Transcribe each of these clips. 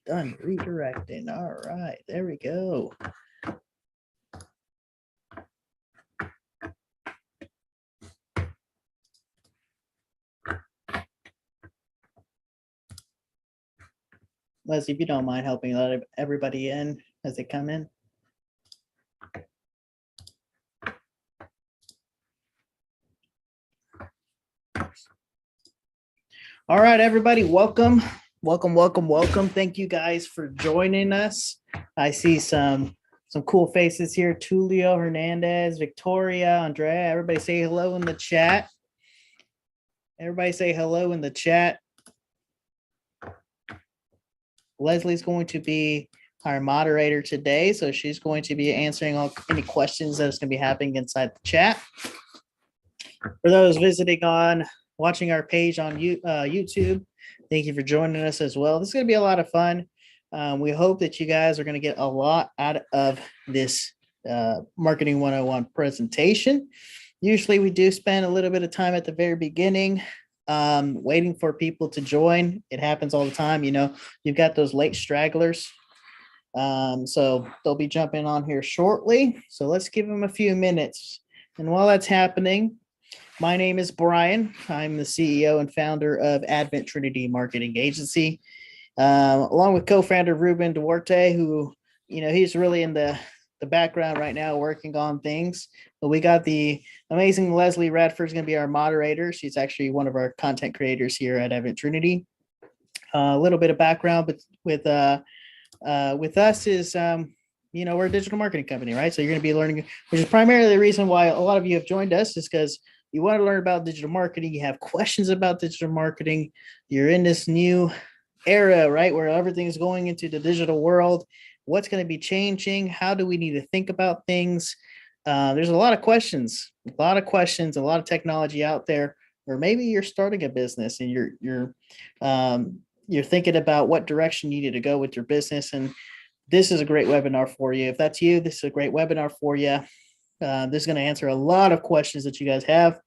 Done redirecting. All right, there we go. Leslie, if you don't mind helping let everybody in as they come in. All right, everybody, welcome. Welcome. Thank you guys for joining us. I see some cool faces here. Tulio Hernandez, Victoria, Andrea. Everybody say hello in the chat. Leslie's going to be our moderator today, so she's going to be answering any questions that's going to be happening inside the chat. For those watching our page on YouTube, thank you for joining us as well. This is going to be a lot of fun. We hope that you guys are going to get a lot out of this Marketing 101 presentation. Usually we do spend a little bit of time at the very beginning waiting for people to join. It happens all the time. You know, you've got those late stragglers. So they'll be jumping on here shortly. So let's give them a few minutes. And while that's happening, my name is Brian. I'm the CEO and founder of Advent Trinity Marketing Agency, along with co-founder Ruben Duarte, who, you know, he's really in the background right now working on things. But we got the amazing Leslie Radford is going to be our moderator. She's actually one of our content creators here at Advent Trinity. A little bit of background, but with us is, you know, we're a digital marketing company, right? So you're going to be learning, which is primarily the reason why a lot of you have joined us, is because you want to learn about digital marketing. You have questions about digital marketing. You're in this new era, right, where everything's going into the digital world. What's going to be changing? How do we need to think about things? There's a lot of questions, a lot of technology out there. Or maybe you're starting a business and you're thinking about what direction you need to go with your business. And this is a great webinar for you. If that's you, this is a great webinar for you. This is going to answer a lot of questions that you guys have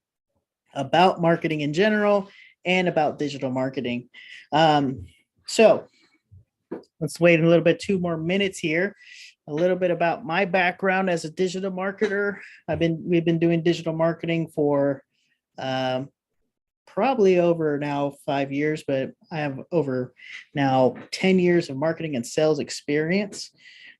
about marketing in general and about digital marketing. So let's wait a little bit, 2 more minutes here. A little bit about my background as a digital marketer. We've been doing digital marketing for probably over now 5 years, but I have over now 10 years of marketing and sales experience.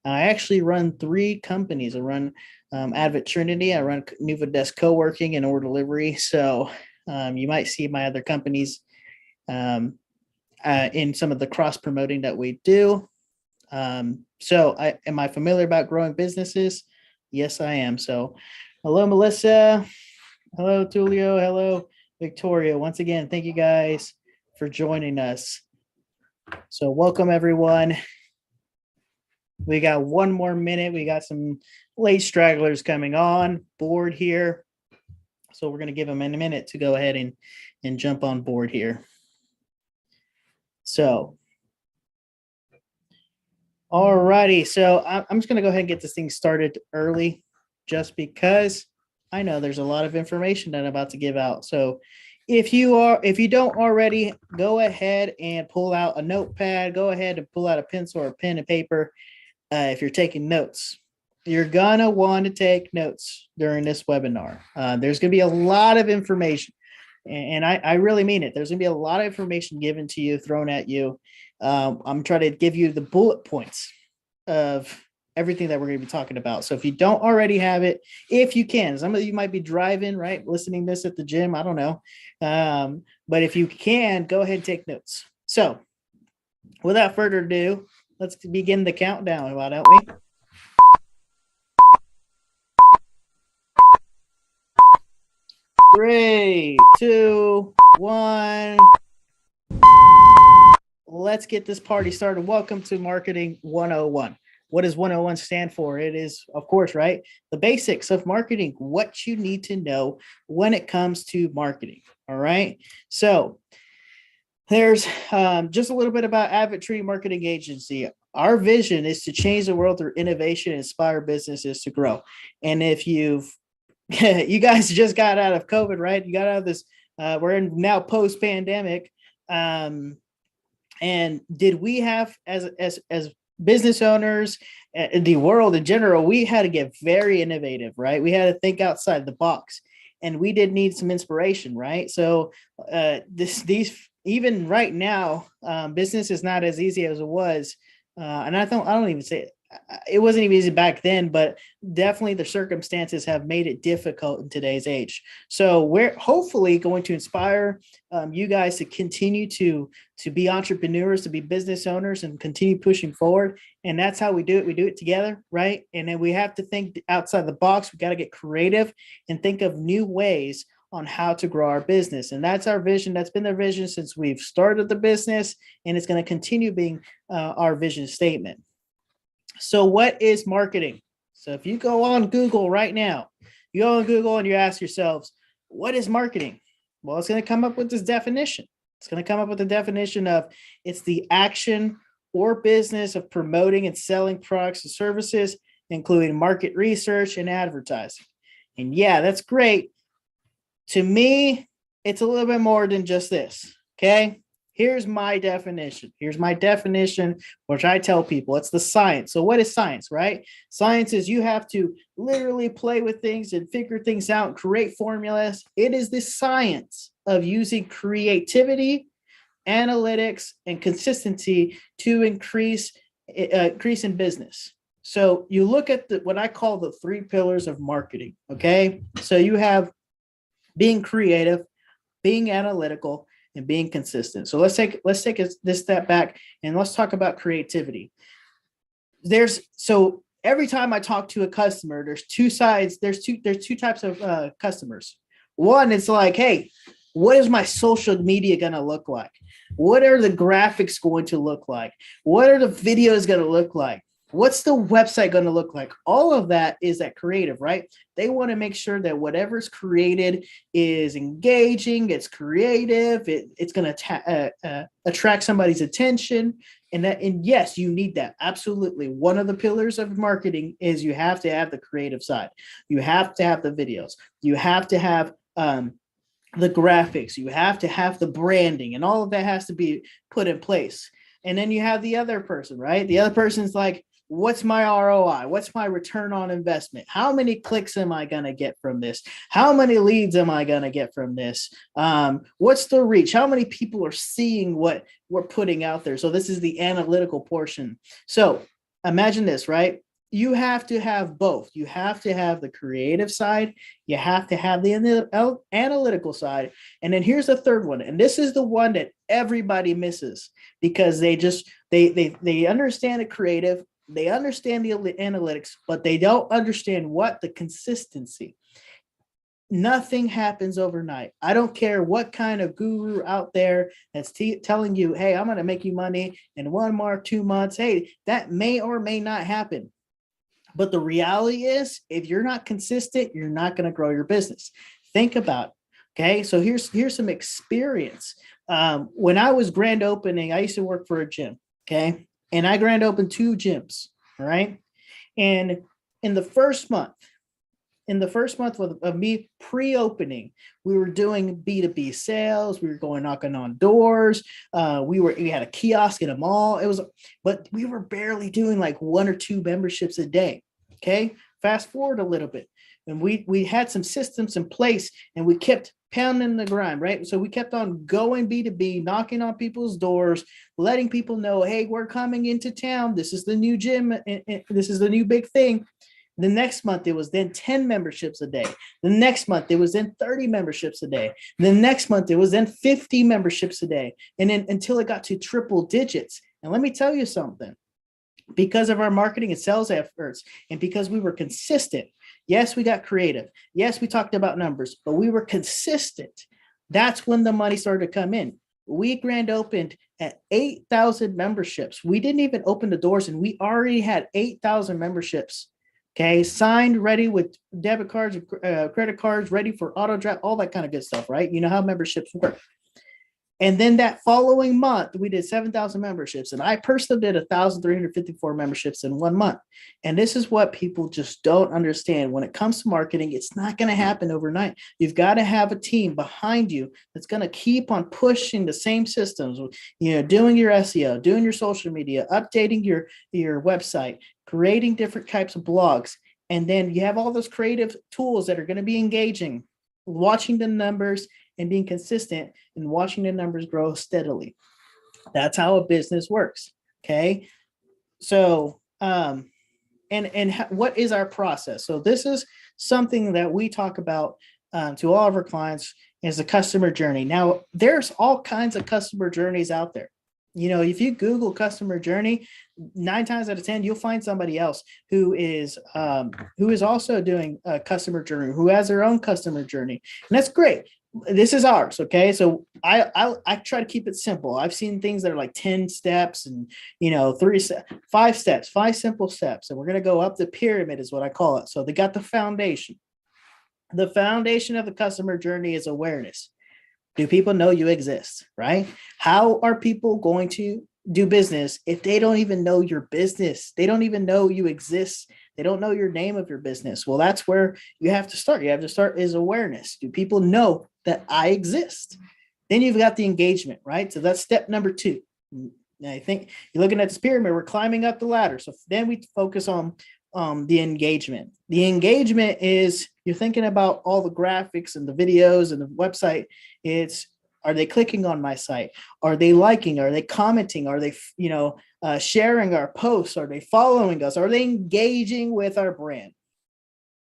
I actually run 3 companies. I run Advent Trinity. I run Nuva Desk Co-working and Order Delivery. So you might see my other companies in some of the cross promoting that we do. So am I familiar about growing businesses? Yes, I am. So hello, Melissa. Hello, Tulio. Hello, Victoria. Once again, thank you guys for joining us. So welcome, everyone. We got 1 more minute. We got some late stragglers coming on board here. So we're going to give them a minute to go ahead and jump on board here. So, all righty. So I'm just going to go ahead and get this thing started early, just because I know there's a lot of information that I'm about to give out. So if you don't already, go ahead and pull out a notepad. Go ahead and pull out a pencil or a pen and paper. If you're taking notes, you're going to want to take notes during this webinar. There's going to be a lot of information, and I really mean it. There's going to be a lot of information given to you, thrown at you. I'm trying to give you the bullet points of everything that we're going to be talking about. So if you don't already have it, if you can, some of you might be driving, right? Listening to this at the gym. I don't know. But if you can, go ahead and take notes. So without further ado, let's begin the countdown, why don't we? Three, two, one. Let's get this party started. Welcome to Marketing 101. What does 101 stand for? It is, of course, right, the basics of marketing, what you need to know when it comes to marketing. All right. So there's just a little bit about Advent Trinity Marketing Agency. Our vision is to change the world through innovation and inspire businesses to grow. And if you guys just got out of COVID, right? You got out of this, we're in now post-pandemic. And did we have, as business owners, the world in general, we had to get very innovative, right? We had to think outside the box, and we did need some inspiration, right? So these even right now, business is not as easy as it was, and I don't even say it wasn't even easy back then, but definitely the circumstances have made it difficult in today's age. So we're hopefully going to inspire you guys to continue to be entrepreneurs, to be business owners, and continue pushing forward. And that's how we do it. We do it together, right? And then we have to think outside the box. We got to get creative and think of new ways on how to grow our business. And that's our vision. That's been the vision since we've started the business, and it's going to continue being our vision statement. So what is marketing? So if you go on Google right now, you go on Google and you ask yourselves, what is marketing? Well, it's going to come up with this definition. It's going to come up with the definition of it's the action or business of promoting and selling products and services, including market research and advertising. And yeah, that's great. To me, it's a little bit more than just this. Okay. Here's my definition. Which I tell people it's the science. So what is science, right? Science is you have to literally play with things and figure things out, create formulas. It is the science of using creativity, analytics, and consistency to increase in business. So you look at what I call the 3 pillars of marketing. Okay. So you have being creative, being analytical, and being consistent. So let's take this step back and let's talk about creativity. So every time I talk to a customer, there's two sides. There's two types of customers. One is like, hey, what is my social media going to look like? What are the graphics going to look like? What are the videos going to look like? What's the website going to look like? All of that is that creative, right? They want to make sure that whatever's created is engaging, it's creative, it's going to attract somebody's attention. And yes, you need that. Absolutely. One of the pillars of marketing is you have to have the creative side. You have to have the videos. You have to have the graphics. You have to have the branding, and all of that has to be put in place. And then you have the other person, right? The other person's like, what's my ROI? What's my return on investment? How many clicks am I going to get from this? How many leads am I going to get from this? What's the reach? How many people are seeing what we're putting out there? So this is the analytical portion. So imagine this, right? You have to have both. You have to have the creative side. You have to have the analytical side. And then here's the third one. And this is the one that everybody misses because they understand the creative. They understand the analytics, but they don't understand what the consistency. Nothing happens overnight. I don't care what kind of guru out there that's telling you, hey, I'm going to make you money in 1 month, 2 months. Hey, that may or may not happen. But the reality is, if you're not consistent, you're not going to grow your business. Think about it. Okay. So here's some experience. When I was grand opening, I used to work for a gym. Okay. And I grand opened 2 gyms. All right. And in the first month of me pre-opening, we were doing B2B sales. We were going knocking on doors. We had a kiosk in a mall. But we were barely doing like 1 or 2 memberships a day. Okay. Fast forward a little bit. And we had some systems in place, and we kept pounding the grind, right? So we kept on going B2B, knocking on people's doors, letting people know, hey, we're coming into town. This is the new gym. This is the new big thing. The next month, it was then 10 memberships a day. The next month, it was then 30 memberships a day. The next month, it was then 50 memberships a day. And then until it got to triple digits. And let me tell you something. Because of our marketing and sales efforts, and because we were consistent, yes, we got creative. Yes, we talked about numbers, but we were consistent. That's when the money started to come in. We grand opened at 8,000 memberships. We didn't even open the doors, and we already had 8,000 memberships. Okay, signed, ready with debit cards, credit cards, ready for auto draft, all that kind of good stuff, right? You know how memberships work. And then that following month, we did 7,000 memberships. And I personally did 1,354 memberships in 1 month. And this is what people just don't understand. When it comes to marketing, it's not going to happen overnight. You've got to have a team behind you that's going to keep on pushing the same systems, doing your SEO, doing your social media, updating your website, creating different types of blogs. And then you have all those creative tools that are going to be engaging, watching the numbers and being consistent and watching the numbers grow steadily. That's how a business works. Okay. So, what is our process? So this is something that we talk about to all of our clients is the customer journey. Now, there's all kinds of customer journeys out there. If you Google customer journey, 9 times out of 10, you'll find somebody else who is also doing a customer journey, who has their own customer journey. And that's great. This is ours. Okay. So I try to keep it simple. I've seen things that are like 10 steps and, 5 steps, 5 simple steps. And we're going to go up the pyramid is what I call it. So they got the foundation. The foundation of the customer journey is awareness. Do people know you exist, right? How are people going to do business if they don't even know your business? They don't even know you exist. They don't know your name of your business. Well, that's where you have to start. You have to start is awareness. Do people know that I exist? Then you've got the engagement, right? So that's step number 2. Now, I think you're looking at this pyramid, we're climbing up the ladder. So then we focus on the engagement. The engagement is you're thinking about all the graphics and the videos and the website. Are they clicking on my site? Are they liking? Are they commenting? Are they, sharing our posts? Are they following us? Are they engaging with our brand?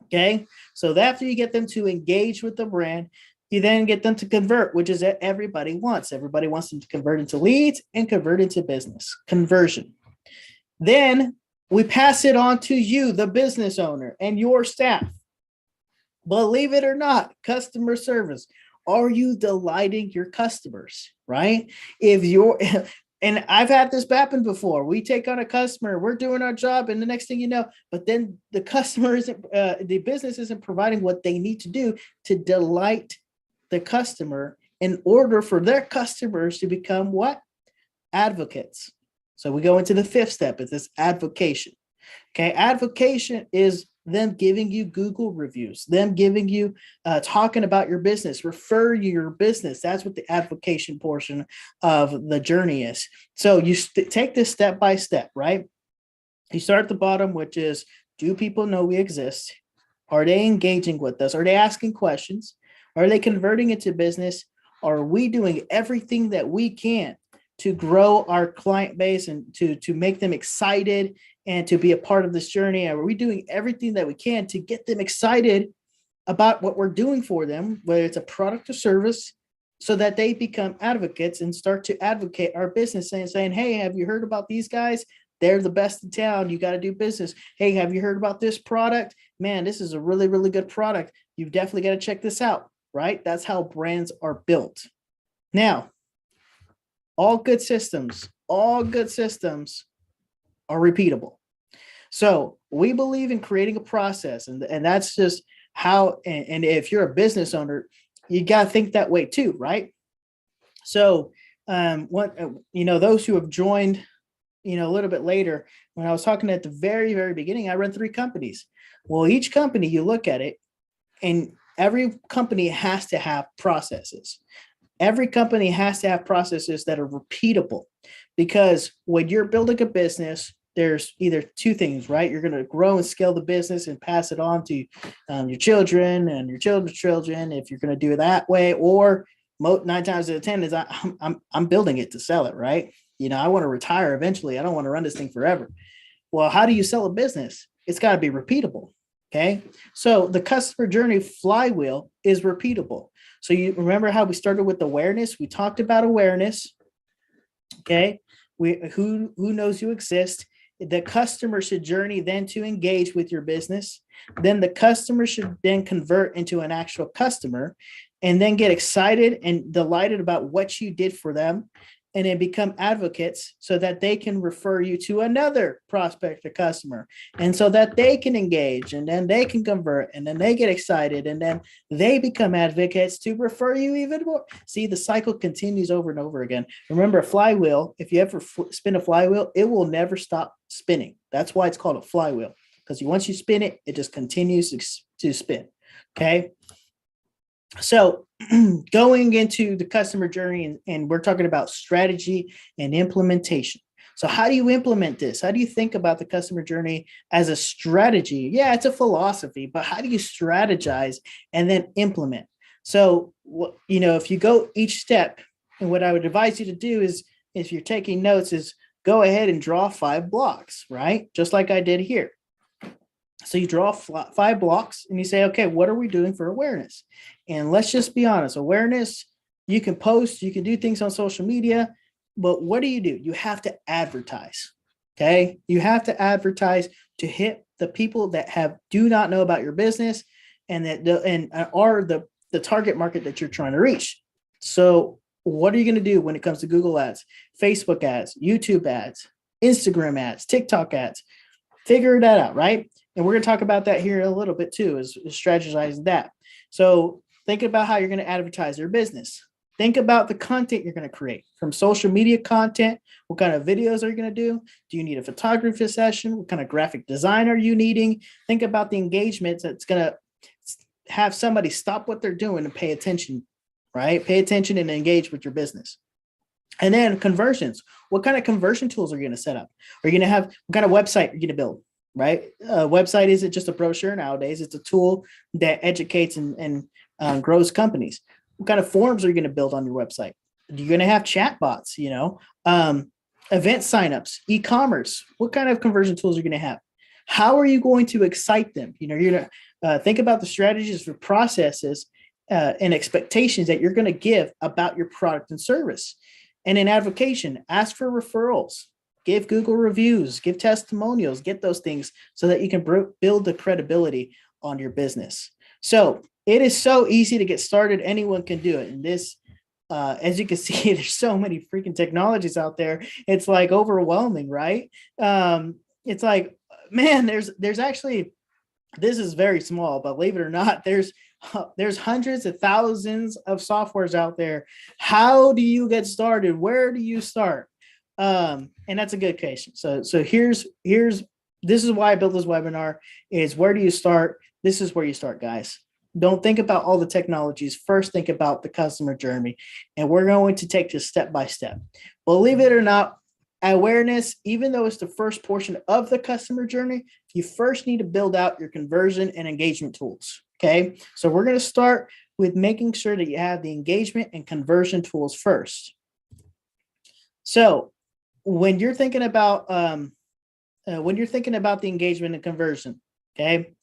Okay. So after you get them to engage with the brand, you then get them to convert, which is what everybody wants. Everybody wants them to convert into leads and convert into business conversion. Then we pass it on to you, the business owner, and your staff. Believe it or not, customer service. Are you delighting your customers, right? And I've had this happen before. We take on a customer, we're doing our job, and the next thing you know, but then the customer the business isn't providing what they need to do to delight the customer in order for their customers to become what? Advocates. So we go into the 5th step. It's this advocation. Okay. Advocation is them giving you Google reviews, them giving you talking about your business, refer your business. That's what the advocation portion of the journey is. So you take this step by step, right? You start at the bottom, which is, do people know we exist? Are they engaging with us? Are they asking questions? Are they converting into business? Are we doing everything that we can to grow our client base and to make them excited and to be a part of this journey? Are we doing everything that we can to get them excited about what we're doing for them, whether it's a product or service, so that they become advocates and start to advocate our business and saying, hey, have you heard about these guys? They're the best in town. You got to do business. Hey, have you heard about this product? Man, this is a really, really good product. You've definitely got to check this out, right? That's how brands are built. Now, all good systems are repeatable. So we believe in creating a process, and that's just how, and if you're a business owner, you got to think that way too, right? So those who have joined, a little bit later, when I was talking at the very, very beginning, I run 3 companies. Well, each company, you look at it, and every company has to have processes. Every company has to have processes that are repeatable, because when you're building a business, there's either 2 things, right? You're going to grow and scale the business and pass it on to your children and your children's children, if you're going to do it that way. Or 9 times out of 10 is I'm building it to sell it, right? I want to retire eventually. I don't want to run this thing forever. Well, how do you sell a business? It's got to be repeatable. Okay. So the customer journey flywheel is repeatable. So you remember how we started with awareness? We talked about awareness. Okay. Who knows you exist? The customer should journey then to engage with your business. Then the customer should then convert into an actual customer and then get excited and delighted about what you did for them. and then become advocates so that they can refer you to another prospect or customer, and so that they can engage, and then they can convert, and then they get excited, and then they become advocates to refer you even more. See, the cycle continues over and over again. Remember, a flywheel, if you ever spin a flywheel, it will never stop spinning. That's why it's called a flywheel, because once you spin it, it just continues to spin. Okay. So going into the customer journey, and we're talking about strategy and implementation. So how do you implement this? How do you think about the customer journey as a strategy? Yeah, it's a philosophy, but how do you strategize and then implement? So, if you go each step, and what I would advise you to do is, if you're taking notes, is go ahead and draw 5 blocks, right? Just like I did here. So you draw 5 blocks and you say, okay, what are we doing for awareness? And let's just be honest, awareness, you can post, you can do things on social media, but what do? You have to advertise. Okay. You have to advertise to hit the people that do not know about your business, and are the target market that you're trying to reach. So what are you going to do when it comes to Google ads, Facebook ads, YouTube ads, Instagram ads, TikTok ads? Figure that out, right? And we're going to talk about that here a little bit too, is strategizing that. So think about how you're going to advertise your business. Think about the content you're going to create, from social media content. What kind of videos are you going to do? Do you need a photography session? What kind of graphic design are you needing? Think about the engagements that's going to have somebody stop what they're doing and pay attention, right? Pay attention and engage with your business. And then conversions. What kind of conversion tools are you going to set up? Are you going to have, what kind of website are you going to build? Right? A website isn't just a brochure nowadays. It's a tool that educates and grows companies. What kind of forms are you going to build on your website? You're going to have chat bots, event signups, e-commerce. What kind of conversion tools are you going to have? How are you going to excite them? You're going to think about the strategies for processes and expectations that you're going to give about your product and service. And in advocation, ask for referrals. Give Google reviews, give testimonials, get those things so that you can build the credibility on your business. So it is so easy to get started. Anyone can do it. And this, as you can see, there's so many freaking technologies out there. It's like overwhelming, right? It's like, man, there's actually, this is very small, but believe it or not, there's hundreds of thousands of softwares out there. How do you get started? Where do you start? And that's a good question. So here's this is why I built this webinar, is where do you start? This is where you start, guys. Don't think about all the technologies. First, think about the customer journey. And we're going to take this step by step. Believe it or not, awareness, even though it's the first portion of the customer journey, you first need to build out your conversion and engagement tools. Okay. So we're going to start with making sure that you have the engagement and conversion tools first. So when you're thinking about the engagement and conversion, okay,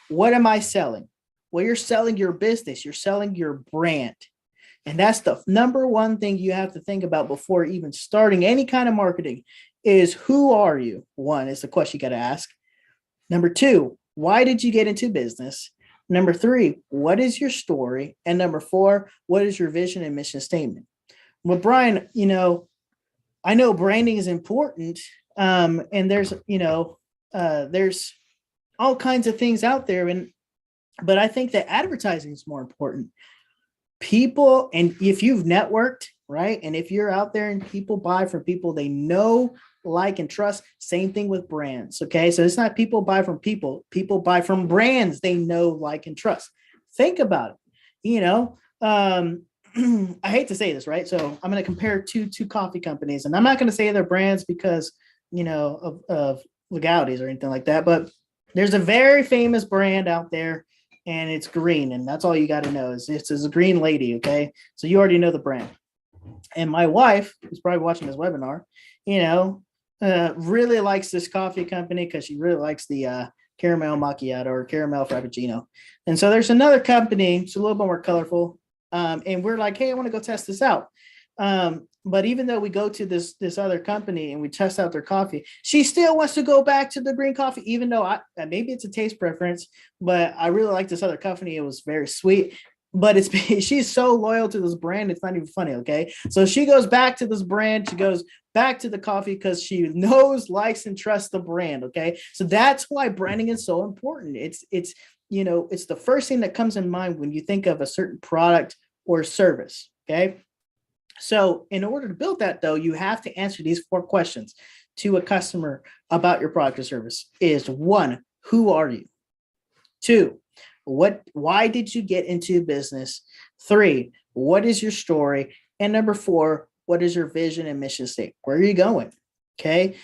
what am I selling? Well, you're selling your business, you're selling your brand. And that's the number one thing you have to think about before even starting any kind of marketing is, who are you? One is the question you got to ask. Number 2, why did you get into business? Number 3, what is your story? And number 4, what is your vision and mission statement? Well, Brian, I know branding is important. And there's all kinds of things out there. But I think that advertising is more important. People, and if you've networked, right? And if you're out there and people buy from people they know, like, and trust, same thing with brands. Okay. So it's not people buy from people buy from brands they know, like, and trust. Think about it. I hate to say this, right? So I'm going to compare two coffee companies, and I'm not going to say their brands because, of legalities or anything like that. But there's a very famous brand out there, and it's green, and that's all you got to know is it's a green lady. Okay. So you already know the brand. And my wife, who's probably watching this webinar, really likes this coffee company because she really likes the caramel macchiato or caramel frappuccino. And so there's another company, it's a little bit more colorful. And we're like, hey, I want to go test this out. But even though we go to this other company and we test out their coffee, she still wants to go back to the green coffee, even though maybe it's a taste preference, but I really like this other company. It was very sweet. but it's she's so loyal to this brand, it's not even funny. Okay, so she goes back to this brand, she goes back to the coffee because she knows, likes, and trusts the brand. Okay, so that's why branding is so important. It's it's the first thing that comes in mind when you think of a certain product or service. Okay, so in order to build that, though, you have to answer these 4 questions to a customer about your product or service. Is one, who are you? 2, why did you get into business? 3, what is your story? And number 4, what is your vision and mission statement? Where are you going? Okay.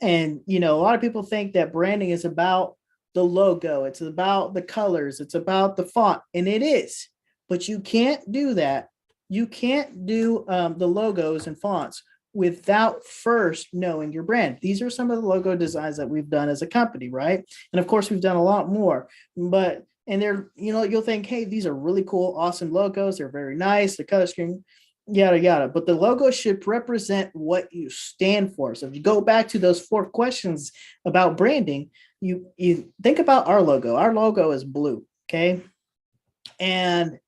And a lot of people think that branding is about the logo, it's about the colors, it's about the font, and it is. But you can't do that. You can't do the logos and fonts without first knowing your brand. These are some of the logo designs that we've done as a company, right? And of course, we've done a lot more. But and they're, you'll think, hey, these are really cool, awesome logos. They're very nice. The color scheme, yada yada. But the logo should represent what you stand for. So if you go back to those 4 questions about branding, you think about our logo. Our logo is blue, okay? And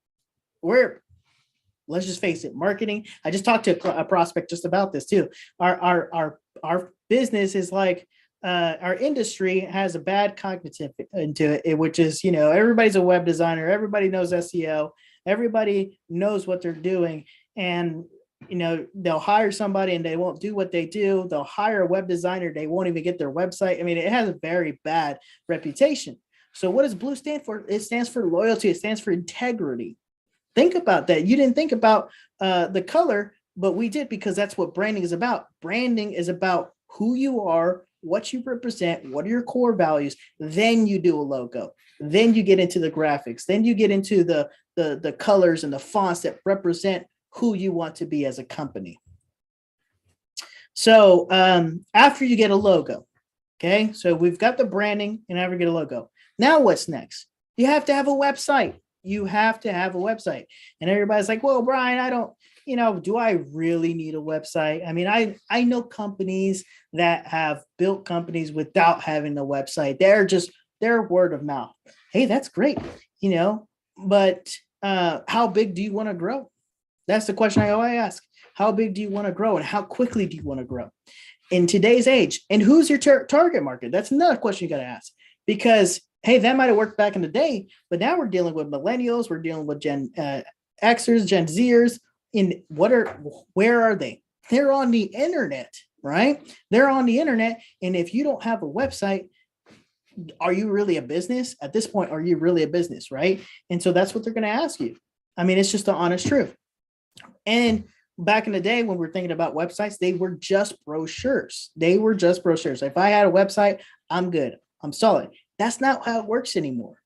let's just face it, marketing. I just talked to a prospect just about this too. Our business is like our industry has a bad cognitive into it, which is, everybody's a web designer, everybody knows SEO, everybody knows what they're doing, and they'll hire somebody and they won't do what they do. They'll hire a web designer, they won't even get their website. I mean, it has a very bad reputation. So what does blue stand for? It stands for loyalty. It stands for integrity. Think about that. You didn't think about the color, but we did, because that's what branding is about. Branding is about who you are, what you represent, what are your core values. Then you do a logo. Then you get into the graphics. Then you get into the colors and the fonts that represent who you want to be as a company. So after you get a logo, okay, so we've got the branding and now we get a logo. Now what's next? You have to have a website. You have to have a website. And everybody's like, well, Brian, I don't, do I really need a website? I mean, I know companies that have built companies without having a website. They're word of mouth. Hey, that's great, but how big do you want to grow? That's the question I always ask. How big do you want to grow, and how quickly do you want to grow in today's age? And who's your target market? That's another question you got to ask, because hey, that might have worked back in the day, but now we're dealing with millennials, we're dealing with Gen Xers, Gen Zers. Where are they? They're on the internet, right? They're on the internet. And if you don't have a website, are you really a business? At this point, are you really a business, right? And so that's what they're going to ask you. I mean, it's just the honest truth. And back in the day when we're thinking about websites, they were just brochures. If I had a website, I'm good. I'm solid. That's not how it works anymore.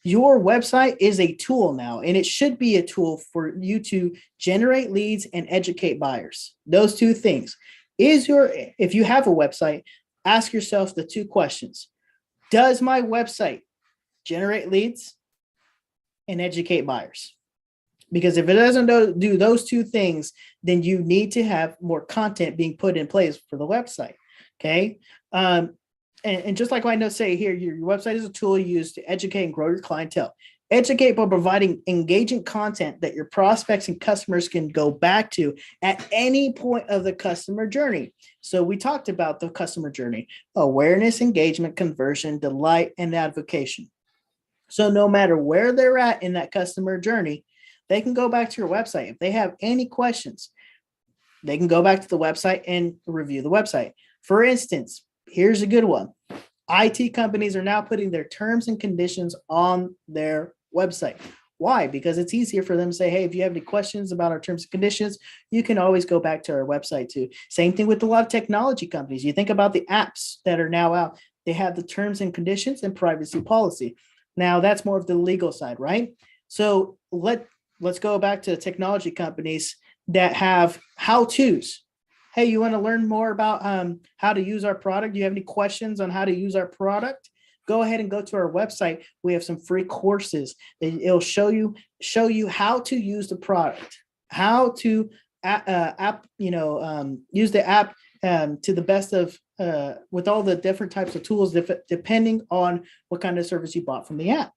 Your website is a tool now, and it should be a tool for you to generate leads and educate buyers. Those 2 things. If you have a website, ask yourself the 2 questions. Does my website generate leads and educate buyers? Because if it doesn't do those 2 things, then you need to have more content being put in place for the website. Okay. And just like I know, say here, your website is a tool used to educate and grow your clientele. Educate by providing engaging content that your prospects and customers can go back to at any point of the customer journey. So we talked about the customer journey: awareness, engagement, conversion, delight, and advocation. So no matter where they're at in that customer journey, they can go back to your website. If they have any questions, they can go back to the website and review the website. For instance, here's a good one. IT companies are now putting their terms and conditions on their website. Why? Because it's easier for them to say, hey, if you have any questions about our terms and conditions, you can always go back to our website too. Same thing with a lot of technology companies. You think about the apps that are now out. They have the terms and conditions and privacy policy. Now that's more of the legal side, right? So let's go back to technology companies that have how-tos. Hey, you want to learn more about how to use our product? Do you have any questions on how to use our product? Go ahead and go to our website. We have some free courses. It'll show you how to use the product, how to use the app to the best of with all the different types of tools, depending on what kind of service you bought from the app.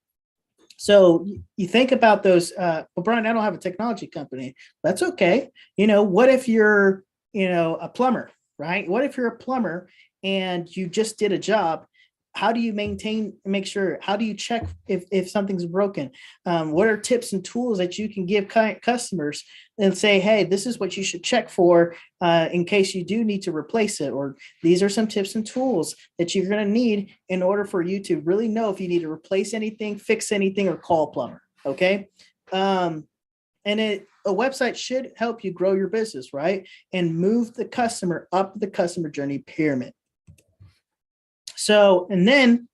So you think about those. Well, Brian, I don't have a technology company. That's okay. What if you're, a plumber, right? What if you're a plumber and you just did a job? How do you make sure? How do you check if something's broken? What are tips and tools that you can give customers and say, hey, this is what you should check for in case you do need to replace it, or these are some tips and tools that you're going to need in order for you to really know if you need to replace anything, fix anything, or call a plumber. Okay. And a website should help you grow your business, right? And move the customer up the customer journey pyramid. So, and then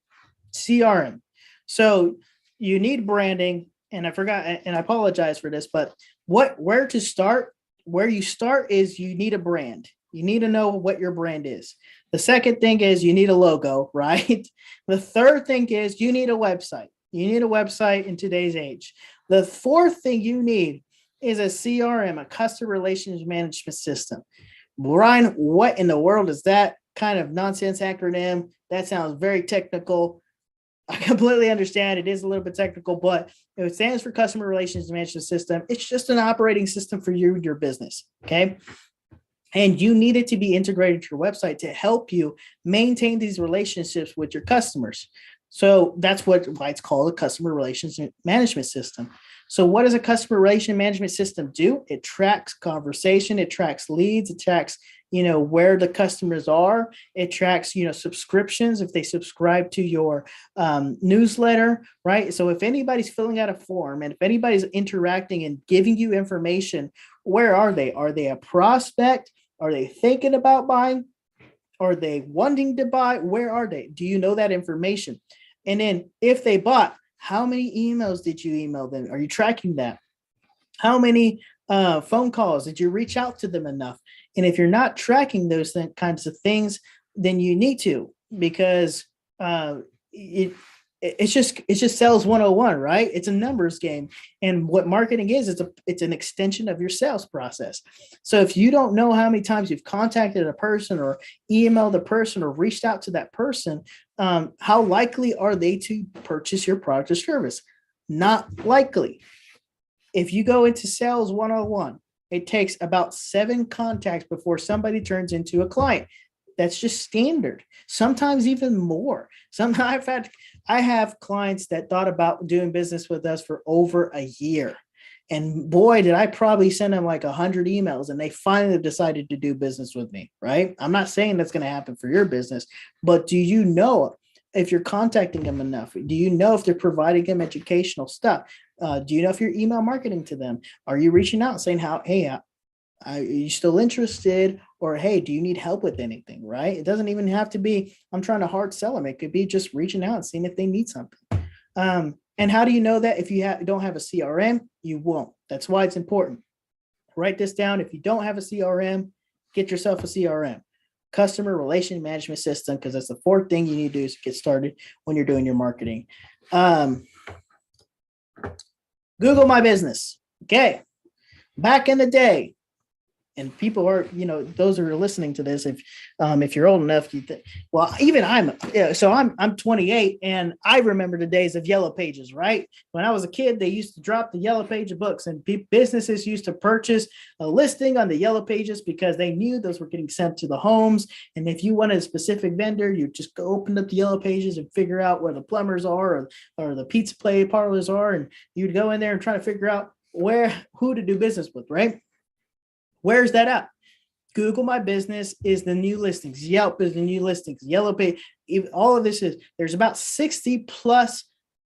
CRM. So you need branding, and I forgot, and I apologize for this, but where to start? Where you start is you need a brand. You need to know what your brand is. The second thing is you need a logo, right? The third thing is you need a website. You need a website in today's age. The fourth thing you need is a CRM, a customer relations management system. Brian, what in the world is that kind of nonsense acronym? That sounds very technical. I completely understand it is a little bit technical, but it stands for Customer Relations Management System. It's just an operating system for you and your business, okay? And you need it to be integrated to your website to help you maintain these relationships with your customers. So that's why it's called a Customer Relations Management System. So what does a Customer Relation Management System do? It tracks conversation, it tracks leads, it tracks where the customers are. It tracks, subscriptions if they subscribe to your newsletter, right? So if anybody's filling out a form and if anybody's interacting and giving you information, where are they? Are they a prospect? Are they thinking about buying? Are they wanting to buy? Where are they? Do you know that information? And then if they bought, how many emails did you email them? Are you tracking that? How many phone calls? Did you reach out to them enough? And if you're not tracking those kinds of things, then you need to, because it's just sales 101, right? It's a numbers game. And what marketing is, it's an extension of your sales process. So if you don't know how many times you've contacted a person or emailed a person or reached out to that person, how likely are they to purchase your product or service? Not likely. If you go into sales 101, it takes about 7 contacts before somebody turns into a client. That's just standard. Sometimes even more. Sometimes I have clients that thought about doing business with us for over a year. And boy, did I probably send them like 100 emails and they finally decided to do business with me, right? I'm not saying that's going to happen for your business, but do you know if you're contacting them enough? Do you know if they're providing them educational stuff? Do you know if you're email marketing to them? Are you reaching out and saying, hey, are you still interested? Or, hey, do you need help with anything, right? It doesn't even have to be, I'm trying to hard sell them. It could be just reaching out and seeing if they need something. And how do you know that? If you don't have a CRM, you won't. That's why it's important. Write this down. If you don't have a CRM, get yourself a CRM, Customer Relation Management System, because that's the fourth thing you need to do is get started when you're doing your marketing. Google My Business. Okay. Back in the day, and people are, those who are listening to this, if you're old enough, even I'm 28 and I remember the days of yellow pages, right? When I was a kid, they used to drop the yellow page of books and businesses used to purchase a listing on the yellow pages because they knew those were getting sent to the homes. And if you wanted a specific vendor, you just go open up the yellow pages and figure out where the plumbers are or the pizza parlors are. And you'd go in there and try to figure out who to do business with, right? Where's that at? Google My Business is the new listings. Yelp is the new listings. Yellow Page, all of this there's about 60 plus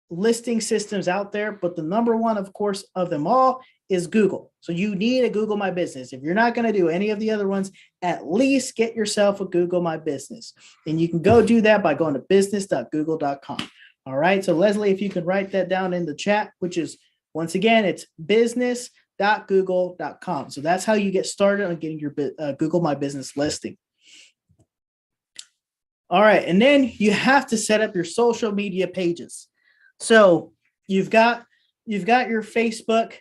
listing systems out there, but the number one, of course, of them all is Google. So you need a Google My Business. If you're not going to do any of the other ones, at least get yourself a Google My Business. And you can go do that by going to business.google.com. All right. So Leslie, if you could write that down in the chat, which is, once again, it's business.google.com. So that's how you get started on getting your Google My Business listing. All right. And then you have to set up your social media pages. So you've got your Facebook.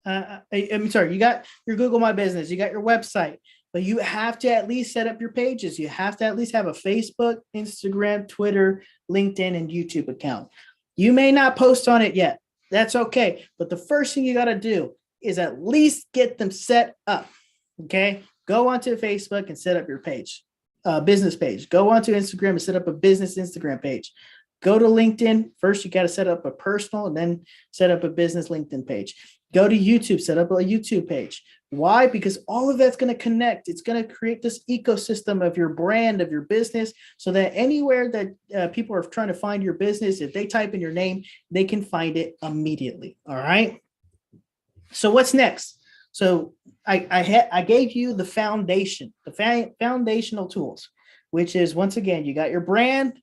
You got your Google My Business. You got your website. But you have to at least set up your pages. You have to at least have a Facebook, Instagram, Twitter, LinkedIn, and YouTube account. You may not post on it yet. That's okay. But the first thing you got to do is at least get them set up. Okay. Go onto Facebook and set up your page, business page. Go onto Instagram and set up a business Instagram page. Go to LinkedIn. First, you got to set up a personal and then set up a business LinkedIn page. Go to YouTube, set up a YouTube page. Why? Because all of that's going to connect. It's going to create this ecosystem of your brand, of your business, so that anywhere that people are trying to find your business, if they type in your name, they can find it immediately. All right. So what's next? So I gave you the foundation, the foundational tools, which is, once again, you got your brand,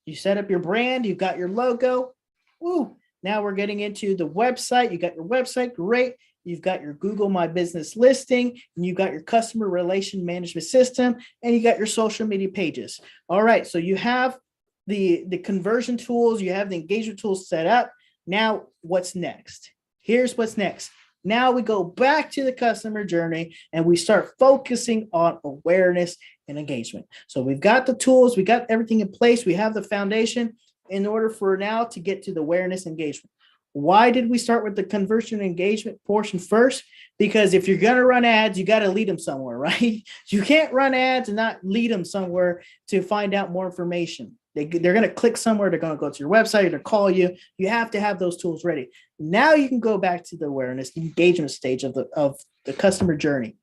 you set up your brand, you've got your logo. Woo. Now we're getting into the website. You got your website, great. You've got your Google My Business listing, and you got your customer relation management system, and you got your social media pages. All right, so you have the conversion tools, you have the engagement tools set up. Now, what's next? Here's what's next. Now we go back to the customer journey and we start focusing on awareness and engagement. So we've got the tools, we got everything in place, we have the foundation in order for now to get to the awareness engagement. Why did we start with the conversion engagement portion first? Because if you're going to run ads, you got to lead them somewhere, right? You can't run ads and not lead them somewhere to find out more information. They're going to click somewhere. They're going to go to your website or call you. You have to have those tools ready. Now you can go back to the awareness engagement stage of the customer journey.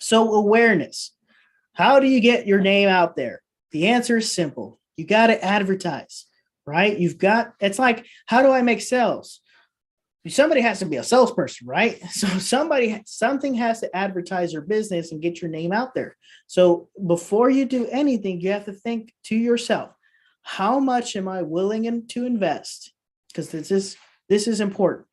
So awareness, how do you get your name out there? The answer is simple. You got to advertise, right? It's like, how do I make sales? Somebody has to be a salesperson, right? So something has to advertise your business and get your name out there. So before you do anything, you have to think to yourself, how much am I willing to invest? Because this is important.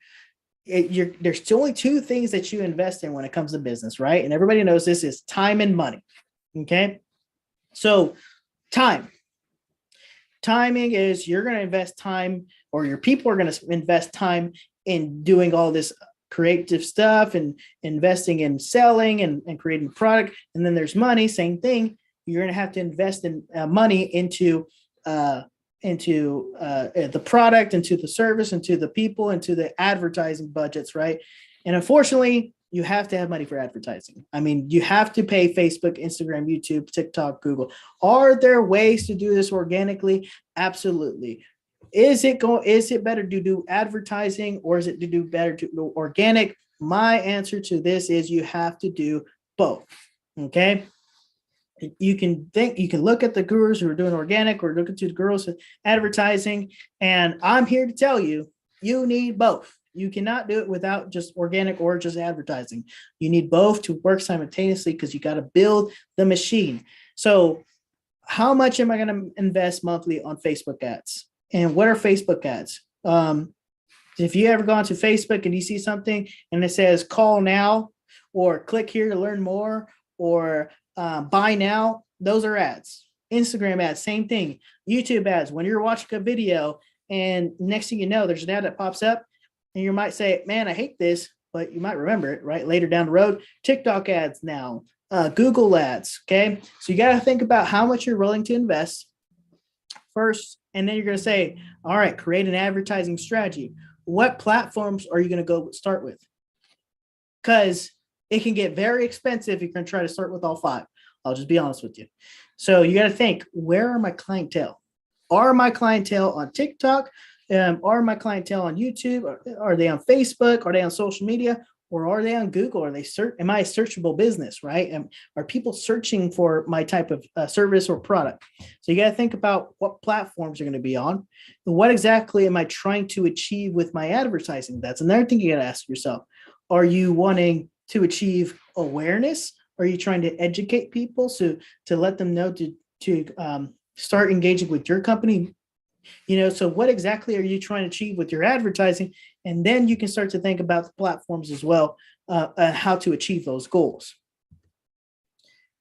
There's only two things that you invest in when it comes to business, right? And everybody knows this is time and money. Okay. So timing is, you're going to invest time, or your people are going to invest time in doing all this creative stuff and investing in selling and creating product. And then there's money, same thing. You're going to have to invest in money into the product, into the service, into the people, into the advertising budgets, right? And unfortunately, you have to have money for advertising. I mean, you have to pay Facebook, Instagram, YouTube, TikTok, Google. Are there ways to do this organically? Absolutely. Is it better to do advertising, or is it to do better to do organic? My answer to this is you have to do both. Okay. You can look at the gurus who are doing organic, or look at the gurus with advertising. And I'm here to tell you, you need both. You cannot do it without just organic or just advertising. You need both to work simultaneously, because you got to build the machine. So how much am I going to invest monthly on Facebook ads? And what are Facebook ads? If you ever gone to Facebook and you see something and it says call now, or click here to learn more, or buy now, those are ads. Instagram ads, same thing. YouTube ads, when you're watching a video and next thing you know, there's an ad that pops up and you might say, man, I hate this, but you might remember it, right? Later down the road. TikTok ads now, Google ads, okay? So you got to think about how much you're willing to invest first, and then you're going to say, all right, create an advertising strategy. What platforms are you going to go start with? Because it can get very expensive if you're going to try to start with all five. I'll just be honest with you. So you got to think, where are my clientele? Are my clientele on TikTok? Are my clientele on YouTube? Are they on Facebook? Are they on social media? Or are they on Google? Am I a searchable business, right? Are people searching for my type of service or product? So you got to think about what platforms you're going to be on. And what exactly am I trying to achieve with my advertising? That's another thing you got to ask yourself. Are you wanting to achieve awareness? Are you trying to educate people to let them know to start engaging with your company? So what exactly are you trying to achieve with your advertising? And then you can start to think about the platforms as well, how to achieve those goals.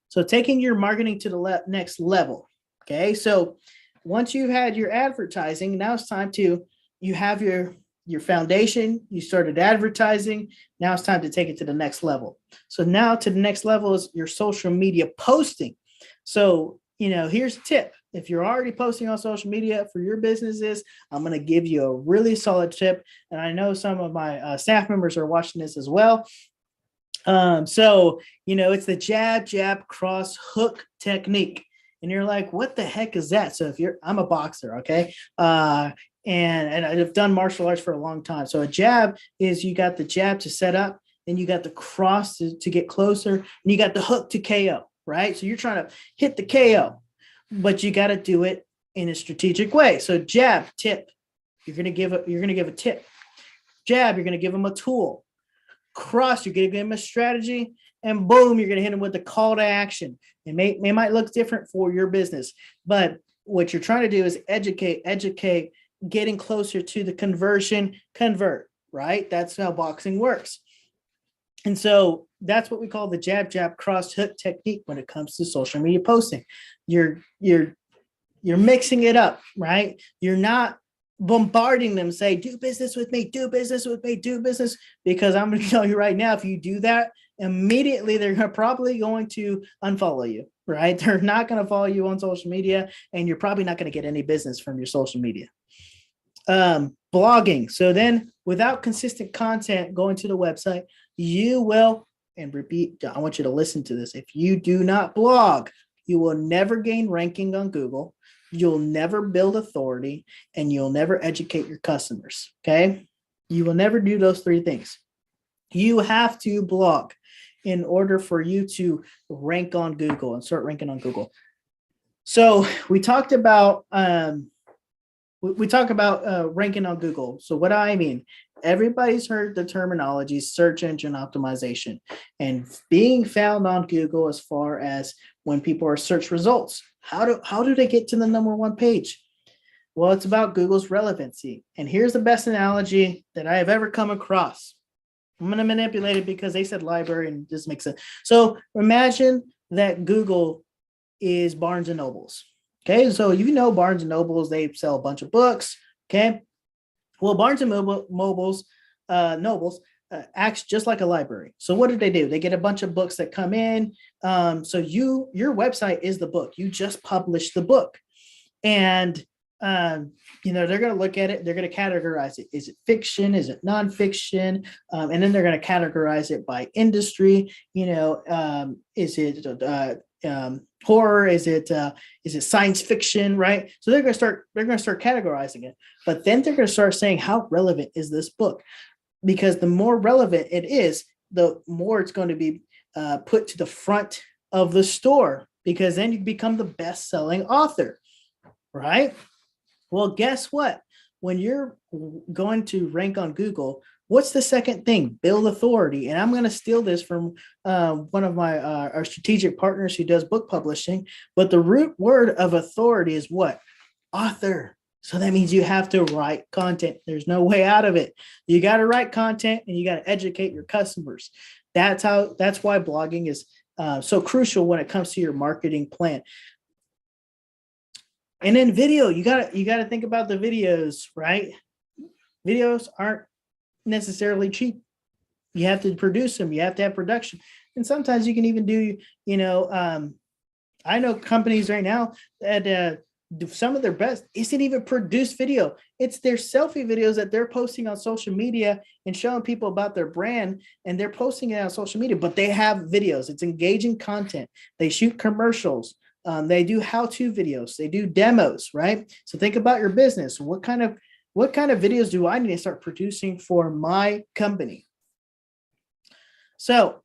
So taking your marketing to the next level. Okay. So once you've had your advertising, now it's time you have your foundation, you started advertising. Now it's time to take it to the next level. So now to the next level is your social media posting. So, here's a tip. if you're already posting on social media for your businesses, I'm going to give you a really solid tip. And I know some of my staff members are watching this as well. So, it's the jab, jab, cross, hook technique. And you're like, what the heck is that? So I'm a boxer, okay? And I've done martial arts for a long time. So a jab is you got the jab to set up, then you got the cross to get closer, and you got the hook to KO, right? So you're trying to hit the KO, but you got to do it in a strategic way. So jab, tip, you're going to give a tip. Jab, you're going to give them a tool. Cross, you're going to give them a strategy, and boom, you're going to hit them with the call to action. It might look different for your business, but what you're trying to do is educate, getting closer to the convert, right? That's how boxing works. And so that's what we call the jab, jab, cross, hook technique when it comes to social media posting. You're mixing it up, right? You're not bombarding them, say, do business with me, do business with me, do business. Because I'm going to tell you right now, if you do that, immediately they're probably going to unfollow you, right? They're not going to follow you on social media, and you're probably not going to get any business from your social media. Blogging. So then without consistent content going to the website, you will, and repeat, I want you to listen to this. If you do not blog, you will never gain ranking on Google. You'll never build authority, and you'll never educate your customers. Okay. You will never do those three things. You have to blog in order for you to rank on Google and start ranking on Google. So we talked about, ranking on Google. So what do I mean? Everybody's heard the terminology search engine optimization and being found on Google as far as when people are search results. How do they get to the number one page? Well, it's about Google's relevancy. And here's the best analogy that I have ever come across. I'm going to manipulate it because they said library and this makes sense. So imagine that Google is Barnes and Nobles. Okay, so Barnes and Nobles, they sell a bunch of books. Okay, well, Barnes and Nobles acts just like a library. So what do? They get a bunch of books that come in. So your website is the book. You just publish the book, and they're going to look at it. They're going to categorize it. Is it fiction? Is it nonfiction? And then they're going to categorize it by industry. Is it horror? Is it science fiction? Right. So they're going to start categorizing it, but then they're going to start saying, how relevant is this book? Because the more relevant it is, the more it's going to be put to the front of the store, because then you become the best-selling author, right? Well, guess what? When you're going to rank on Google, what's the second thing? Build authority. And I'm going to steal this from one of my our strategic partners who does book publishing. But the root word of authority is what? Author. So that means you have to write content. There's no way out of it. You got to write content, and you got to educate your customers. That's why blogging is so crucial when it comes to your marketing plan. And then video, you got to think about the videos, right? Videos aren't necessarily cheap. You have to produce them. You have to have production. And sometimes you can even do, I know companies right now that some of their best isn't even produced video. It's their selfie videos that they're posting on social media and showing people about their brand, and they're posting it on social media, but they have videos. It's engaging content. They shoot commercials. They do how-to videos. They do demos, right? So think about your business. What kind of videos do I need to start producing for my company? So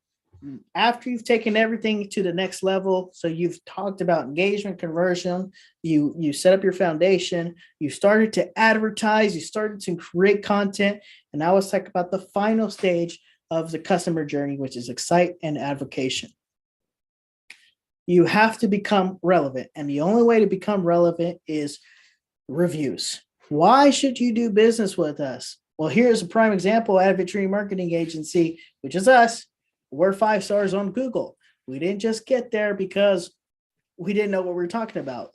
after you've taken everything to the next level, so you've talked about engagement, conversion, you set up your foundation, you started to advertise, you started to create content, and now let's talk about the final stage of the customer journey, which is excite and advocation. You have to become relevant, and the only way to become relevant is reviews. Why should you do business with us? Well, here's a prime example at Victory Marketing Agency, which is us. We're 5 stars on Google. We didn't just get there because we didn't know what we were talking about,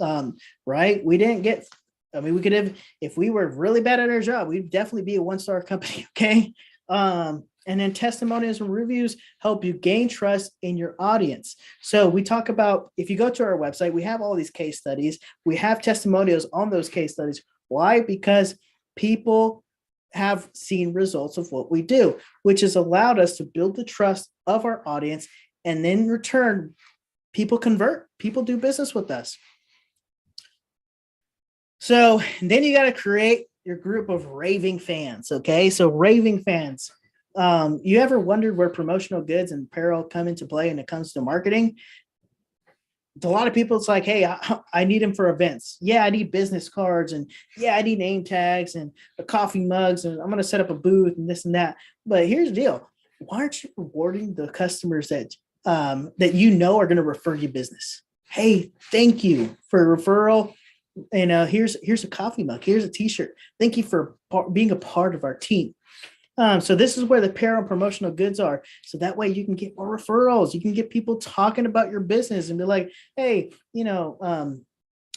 right? We didn't get, we could have, if we were really bad at our job, we'd definitely be a 1-star company, okay? And then testimonials and reviews help you gain trust in your audience. So we talk about, if you go to our website, we have all these case studies. We have testimonials on those case studies. Why? Because people have seen results of what we do, which has allowed us to build the trust of our audience. And then in return, people convert, people do business with us. So then you got to create your group of raving fans. Okay. So raving fans. You ever wondered where promotional goods and apparel come into play when it comes to marketing? A lot of people, it's like, hey, I need them for events. Yeah, I need business cards, and yeah, I need name tags and the coffee mugs, and I'm going to set up a booth and this and that. But here's the deal: why aren't you rewarding the customers that that you know are going to refer you business? Hey, thank you for a referral. And here's a coffee mug. Here's a T-shirt. Thank you for being a part of our team. So this is where the apparel and promotional goods are. So that way you can get more referrals. You can get people talking about your business and be like, hey, who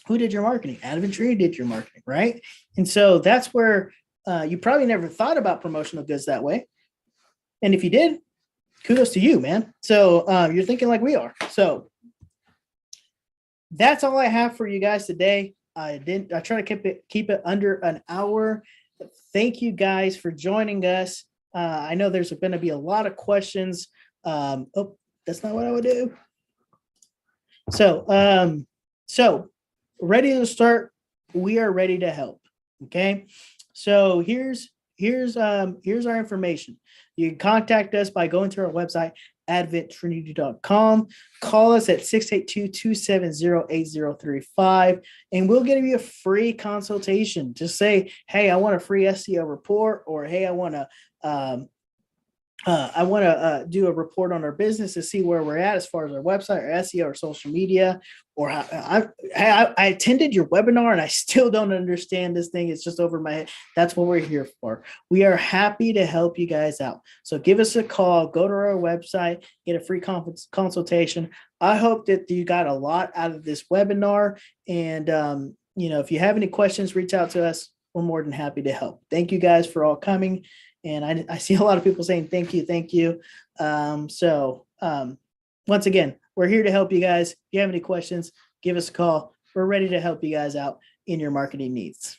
did your marketing? Adventure did your marketing, right? And so that's where you probably never thought about promotional goods that way. And if you did, kudos to you, man. So you're thinking like we are. So that's all I have for you guys today. I try to keep it under an hour. Thank you guys for joining us. I know there's going to be a lot of questions. Oh, that's not what I would do. So ready to start. We are ready to help. Okay. So here's our information. You can contact us by going to our website, adventtrinity.com. Call us at 682-270-8035, and we'll give you a free consultation. Just say, hey, I want a free SEO report, or hey, I want to do a report on our business to see where we're at as far as our website or SEO or social media. Or I attended your webinar and I still don't understand this thing. It's just over my head. That's what we're here for. We are happy to help you guys out. So give us a call, go to our website, get a free consultation. I hope that you got a lot out of this webinar. And, if you have any questions, reach out to us. We're more than happy to help. Thank you guys for all coming. And I see a lot of people saying, thank you. Once again, we're here to help you guys. If you have any questions, give us a call. We're ready to help you guys out in your marketing needs.